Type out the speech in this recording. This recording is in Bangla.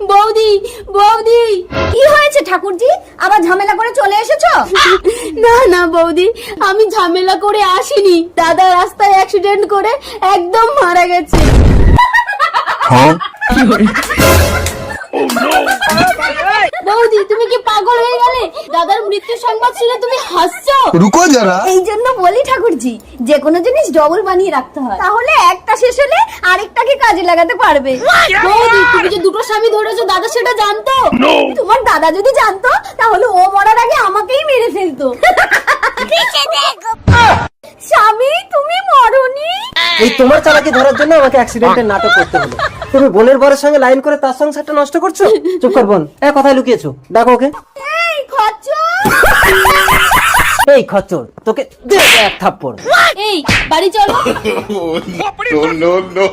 বৌদি বৌদি, কি হয়েছে ঠাকুরজি? আবার ঝামেলা করে চলে এসেছো? না না বৌদি, আমি ঝামেলা করে আসিনি। দাদা রাস্তায় অ্যাক্সিডেন্ট করে একদম মারা গেছে। বৌদি তুমি কি পাগল হয়ে গেলে? দাদার মৃত্যু সংবাদ শুনে তুমি হাসছো? রুকো যারা। এই জন্য বলি ঠাকুরজি, যে কোনো জিনিস ডবল বানিয়ে রাখতে হয়, তাহলে একটা শেষ হলে আরেকটাকে কাজে লাগাতে পারবে। বৌদি তুমি যে দুটো স্বামী ধরেছো, দাদা সেটা জানতো? তোমার দাদা যদি জানতো তাহলে ও মরার আগে আমাকেই মেরে ফেলতো। স্বামী তুমি মরনি? এই তোমার চালাকি ধরার জন্য আমাকে অ্যাক্সিডেন্টের নাটক করতে হলো। তুমি বোনের বরের সঙ্গে লাইন করে তার সংসারটা নষ্ট করছো। চুপ কর বোন, কোথায় লুকিয়েছো? ডাকো ওকে। এই খচ্চর! এই খচ্চর, তোকে দেব এক থাপ্পড়। এই বাড়ি চলো। No, no, no.